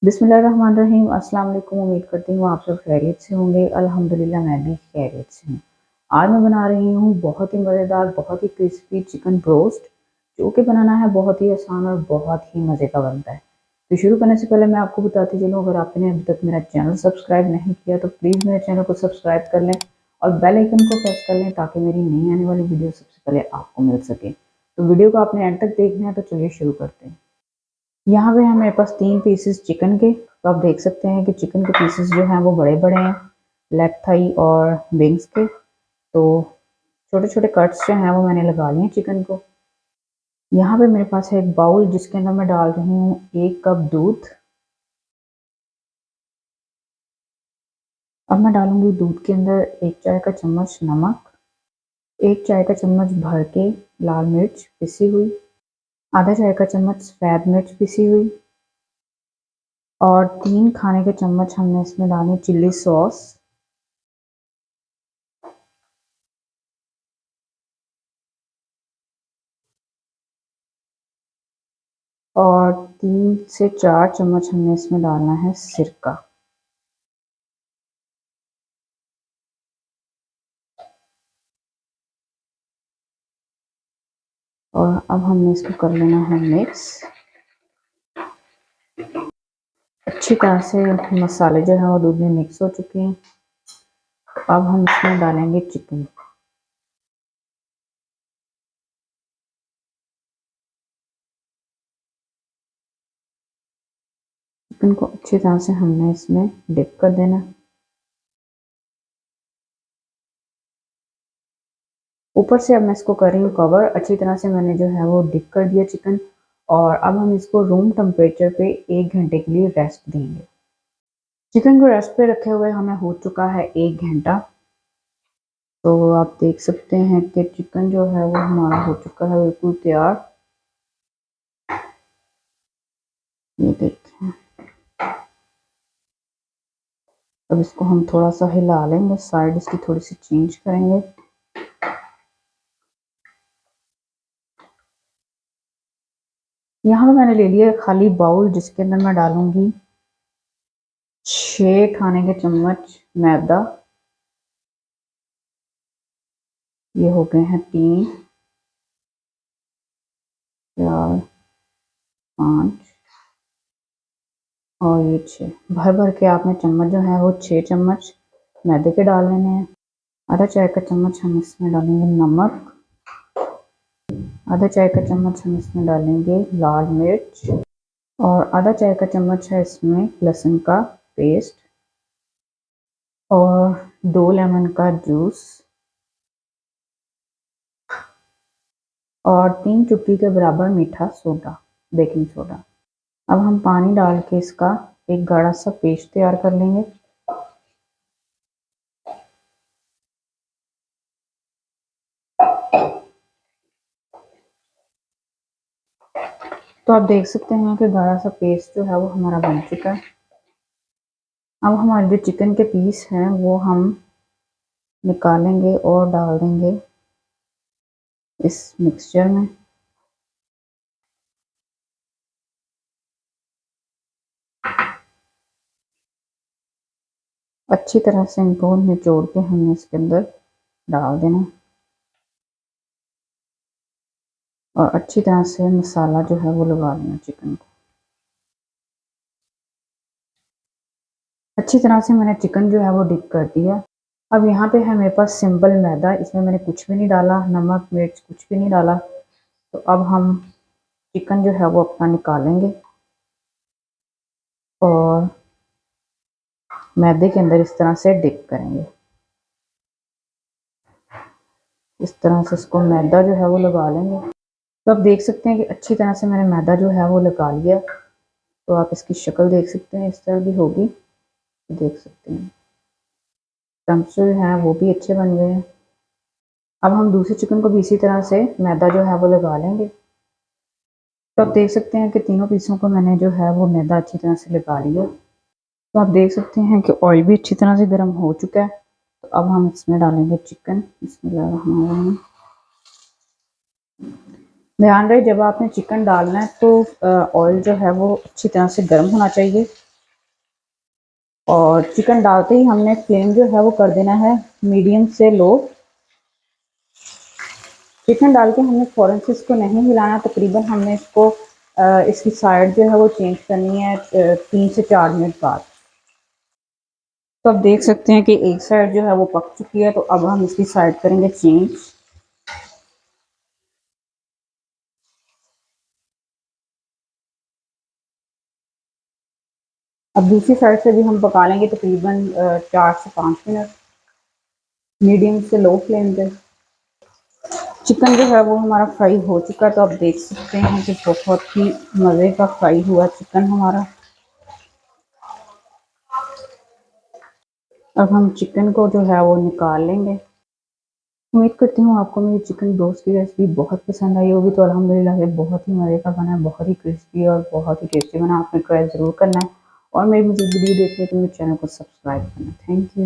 बिस्मिल्लाहिर्रहमानिर्रहीम। अस्सलाम वालेकुम। उम्मीद करती हूँ आप सब खैरियत से होंगे। अल्हम्दुलिल्लाह मैं भी खैरियत से हूँ। आज मैं बना रही हूँ बहुत ही मज़ेदार, बहुत ही क्रिस्पी चिकन ब्रोस्ट, जो कि बनाना है बहुत ही आसान और बहुत ही मज़े का बनता है। तो शुरू करने से पहले मैं आपको बताती चलूँ, अगर आपने अभी तक मेरा चैनल सब्सक्राइब नहीं किया तो प्लीज़ मेरे चैनल को सब्सक्राइब कर लें और बेल आइकन को प्रेस कर लें ताकि मेरी नई आने वाली वीडियो सबसे पहले आपको मिल सके। तो वीडियो को आपने एंड तक देखना है, तो चलिए शुरू करते हैं। यहाँ पे है मेरे पास 3 पीसेस चिकन के। तो आप देख सकते हैं कि चिकन के पीसेस जो हैं वो बड़े-बड़े हैं, लेग थाई और विंग्स के। तो छोटे-छोटे कट्स जो हैं वो मैंने लगा लिए हैं चिकन को। यहाँ पे मेरे पास है एक बाउल जिसके अंदर मैं डाल रही हूँ 1 कप दूध। अब मैं डालूँगी दूध के अंदर 1 चाय का चम्मच नमक, 1 चाय का चम्मच भर के लाल मिर्च पिसी हुई, आधा चाय का चम्मच सफ़ेद मिर्च पिसी हुई और 3 खाने के चम्मच हमने इसमें डाली चिल्ली सॉस। और 3 से 4 चम्मच हमने इसमें डालना है सिरका। और अब हमने इसको कर लेना है मिक्स। अच्छी तरह से मसाले जो है वो दूध में मिक्स हो चुके हैं। अब हम इसमें डालेंगे चिकन। चिकन को अच्छी तरह से हमने इसमें डिप कर देना। ऊपर से अब मैं इसको कर रही हूँ कवर। अच्छी तरह से मैंने जो है वो डिप कर दिया चिकन। और अब हम इसको रूम टेम्परेचर पे 1 घंटे के लिए रेस्ट देंगे। चिकन को रेस्ट पे रखे हुए हमें हो चुका है 1 घंटा। तो आप देख सकते हैं कि चिकन जो है वो हमारा हो चुका है बिल्कुल तैयार। ये देखें। अब इसको हम थोड़ा सा हिला लेंगे, साइड इसकी थोड़ी सी चेंज करेंगे। यहाँ पे मैंने ले लिया खाली बाउल जिसके अंदर मैं डालूंगी 6 खाने के चम्मच मैदा। ये हो गए हैं 3, 4, 5 और ये 6। भर भर के आपने चम्मच जो है वो 6 चम्मच मैदे के डाल लेने हैं। आधा चाय का चम्मच हम इसमें डालेंगे नमक, आधा चाय का चम्मच हम इसमें डालेंगे लाल मिर्च और आधा चाय का चम्मच है इसमें लहसुन का पेस्ट और 2 लेमन का जूस और 3 चुटकी के बराबर मीठा सोडा, बेकिंग सोडा। अब हम पानी डाल के इसका एक गाढ़ा सा पेस्ट तैयार कर लेंगे। तो आप देख सकते हैं कि गाढ़ा सा पेस्ट जो है वो हमारा बन चुका है। अब हमारे जो चिकन के पीस हैं वो हम निकालेंगे और डाल देंगे इस मिक्सचर में। अच्छी तरह से इनको निचोड़ के हमने इसके अंदर डाल देना और अच्छी तरह से मसाला जो है वो लगा लेना चिकन को। अच्छी तरह से मैंने चिकन जो है वो डिप कर दिया। अब यहाँ पे है मेरे पास सिंपल मैदा, इसमें मैंने कुछ भी नहीं डाला, नमक मिर्च कुछ भी नहीं डाला। तो अब हम चिकन जो है वो अपना निकालेंगे और मैदे के अंदर इस तरह से डिप करेंगे। इस तरह से इसको मैदा जो है वो लगा लेंगे। तो आप देख सकते हैं कि अच्छी तरह से मैंने मैदा जो है वो लगा लिया। तो आप इसकी शक्ल देख सकते हैं, इस तरह भी होगी, देख सकते हैं क्रम्स जो हैं वो भी अच्छे बन गए हैं। अब हम दूसरे चिकन को भी इसी तरह से मैदा जो है वो लगा लेंगे। तो आप देख सकते हैं कि तीनों पीसों को मैंने जो है वो मैदा अच्छी तरह से लगा लिया। तो आप देख सकते हैं कि ऑयल भी अच्छी तरह से गर्म हो चुका है। तो अब हम इसमें डालेंगे चिकन। बिस्मिल्लाहिर्रहमानिर्रहीम। ध्यान रहे जब आपने चिकन डालना है तो ऑयल जो है वो अच्छी तरह से गर्म होना चाहिए और चिकन डालते ही हमने फ्लेम जो है वो कर देना है मीडियम से लो। चिकन डाल के हमने फ़ौरन से इसको नहीं हिलाना, तकरीबन हमने इसको इसकी साइड जो है वो चेंज करनी है 3 से 4 मिनट बाद। तो अब देख सकते हैं कि एक साइड जो है वो पक चुकी है, तो अब हम इसकी साइड करेंगे चेंज। अब दूसरी साइड से भी हम पका लेंगे तकरीबन 4 से 5 मिनट मीडियम से लो फ्लेम पे। चिकन जो है वो हमारा फ्राई हो चुका है, तो आप देख सकते हैं कि बहुत ही मज़े का फ्राई हुआ चिकन हमारा। अब हम चिकन को जो है वो निकाल लेंगे। उम्मीद करती हूँ आपको मेरी चिकन रोस्ट की रेसिपी बहुत पसंद आई होगी। तो अल्हम्दुलिल्लाह से बहुत ही मज़े का बना है, बहुत ही क्रिस्पी और बहुत ही टेस्टी बना। आपने ट्राई ज़रूर करना है और मेरी मुझे वीडियो देखने के लिए मेरे चैनल को सब्सक्राइब करना। Thank you.